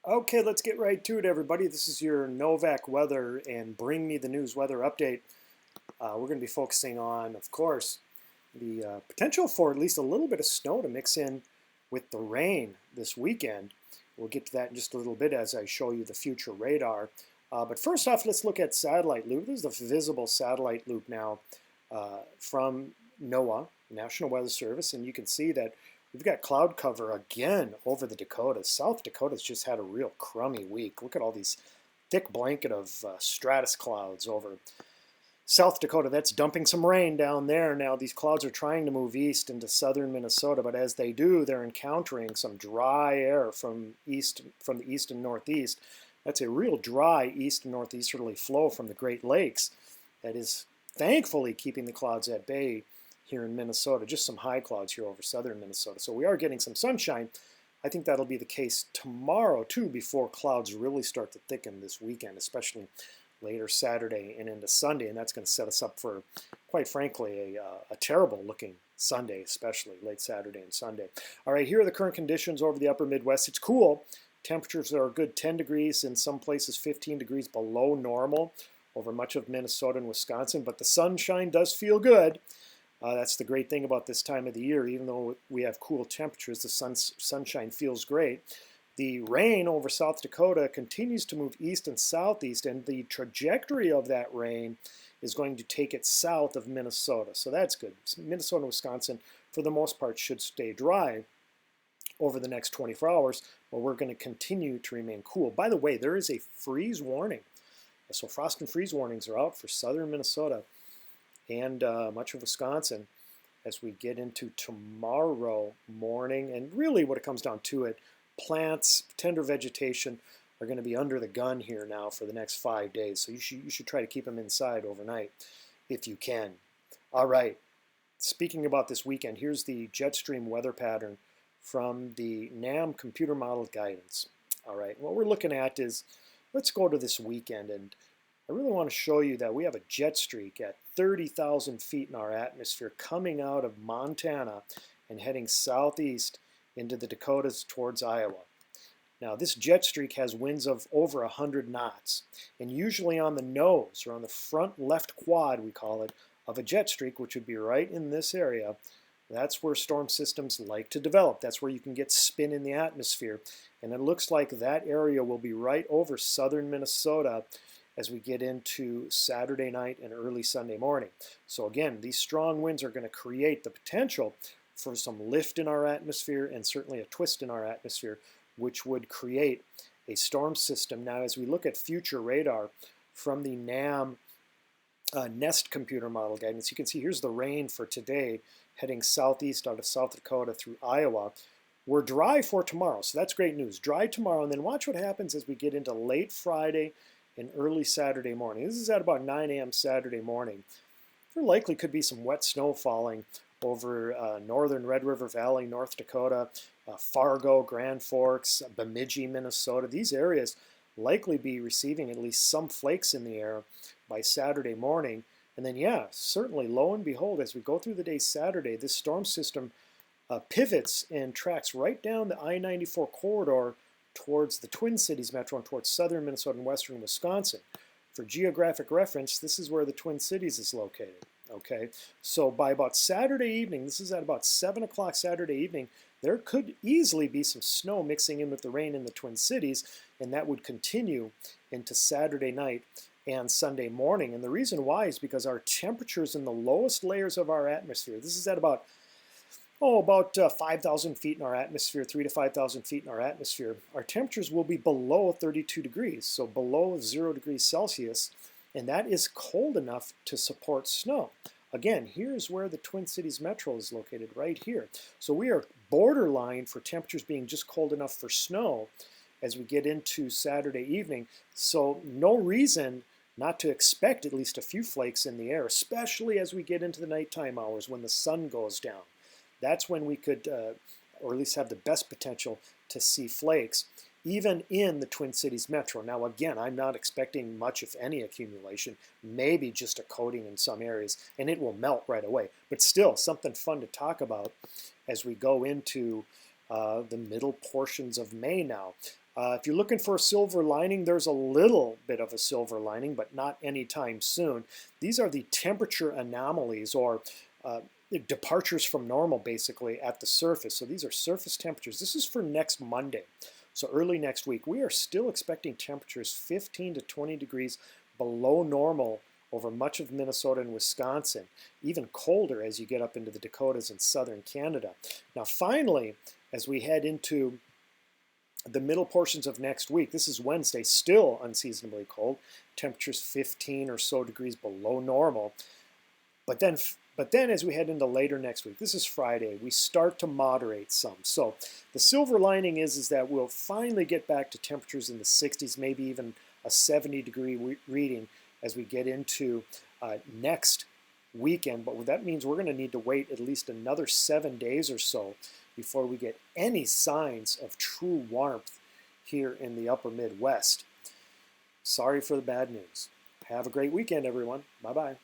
Okay, let's get right to it, everybody. This is your Novak Weather and Bring Me the News weather update. We're going to be focusing on, of course, the potential for at least a little bit of snow to mix in with the rain this weekend. We'll get to that in just a little bit as I show you the future radar. But first off, let's look at satellite loop. This is the visible satellite loop now from NOAA, National Weather Service, and you can see that we've got cloud cover again over the Dakotas. South Dakota's just had a real crummy week. Look at all these thick blanket of stratus clouds over South Dakota. That's dumping some rain down there. Now these clouds are trying to move east into southern Minnesota, but as they do, they're encountering some dry air from the east and northeast. That's a real dry east and northeasterly flow from the Great Lakes that is thankfully keeping the clouds at bay here in Minnesota. Just some high clouds here over southern Minnesota. So we are getting some sunshine. I think that'll be the case tomorrow too, before clouds really start to thicken this weekend, especially later Saturday and into Sunday. And that's going to set us up for, quite frankly, a terrible looking Sunday, especially late Saturday and Sunday. All right, here are the current conditions over the upper Midwest. It's cool. Temperatures are a good 10 degrees, in some places 15 degrees below normal over much of Minnesota and Wisconsin, but the sunshine does feel good. That's the great thing about this time of the year. Even though we have cool temperatures, the sunshine feels great. The rain over South Dakota continues to move east and southeast, and the trajectory of that rain is going to take it south of Minnesota. So that's good. Minnesota and Wisconsin, for the most part, should stay dry over the next 24 hours, but we're going to continue to remain cool. By the way, there is a freeze warning. So frost and freeze warnings are out for southern Minnesota and much of Wisconsin as we get into tomorrow morning. And really what it comes down to it, plants, tender vegetation are going to be under the gun here now for the next 5 days. So you should try to keep them inside overnight if you can. All right, speaking about this weekend, here's the jet stream weather pattern from the NAM computer model guidance. All right, what we're looking at is, let's go to this weekend, and I really want to show you that we have a jet streak at 30,000 feet in our atmosphere coming out of Montana and heading southeast into the Dakotas towards Iowa. Now this jet streak has winds of over 100 knots, and usually on the nose, or on the front left quad we call it, of a jet streak, which would be right in this area, that's where storm systems like to develop. That's where you can get spin in the atmosphere. And it looks like that area will be right over southern Minnesota as we get into Saturday night and early Sunday morning. So again, these strong winds are going to create the potential for some lift in our atmosphere and certainly a twist in our atmosphere, which would create a storm system. Now, as we look at future radar from the NAM NEST computer model guidance, you can see here's the rain for today heading southeast out of South Dakota through Iowa. We're dry for tomorrow, so that's great news. Dry tomorrow, and then watch what happens as we get into late Friday and early Saturday morning. This is at about 9 a.m. Saturday morning. There likely could be some wet snow falling over northern Red River Valley, North Dakota, Fargo, Grand Forks, Bemidji, Minnesota. These areas likely be receiving at least some flakes in the air by Saturday morning. And then, yeah, certainly, lo and behold, as we go through the day Saturday, this storm system pivots and tracks right down the I-94 corridor towards the Twin Cities metro and towards southern Minnesota and western Wisconsin. For geographic reference, this is where the Twin Cities is located. Okay, so by about Saturday evening, this is at about 7 o'clock Saturday evening, there could easily be some snow mixing in with the rain in the Twin Cities, and that would continue into Saturday night and Sunday morning. And the reason why is because our temperatures in the lowest layers of our atmosphere, this is at about 5,000 feet in our atmosphere, 3,000 to 5,000 feet in our atmosphere, our temperatures will be below 32 degrees, so below 0 degrees Celsius, and that is cold enough to support snow. Again, here's where the Twin Cities metro is located, right here. So we are borderline for temperatures being just cold enough for snow as we get into Saturday evening. So no reason not to expect at least a few flakes in the air, especially as we get into the nighttime hours when the sun goes down. That's when we could, or at least have the best potential to see flakes, even in the Twin Cities metro. Now again, I'm not expecting much, if any, accumulation, maybe just a coating in some areas, and it will melt right away. But still, something fun to talk about as we go into the middle portions of May now. If you're looking for a silver lining, there's a little bit of a silver lining, but not anytime soon. These are the temperature anomalies, or departures from normal, basically, at the surface. So these are surface temperatures. This is for next Monday, so early next week. We are still expecting temperatures 15 to 20 degrees below normal over much of Minnesota and Wisconsin, even colder as you get up into the Dakotas and southern Canada. Now finally, as we head into the middle portions of next week, this is Wednesday, still unseasonably cold, temperatures 15 or so degrees below normal. But then as we head into later next week, this is Friday, we start to moderate some. So the silver lining is that we'll finally get back to temperatures in the 60s, maybe even a 70-degree reading as we get into next weekend. But that means we're going to need to wait at least another 7 days or so before we get any signs of true warmth here in the upper Midwest. Sorry for the bad news. Have a great weekend, everyone. Bye-bye.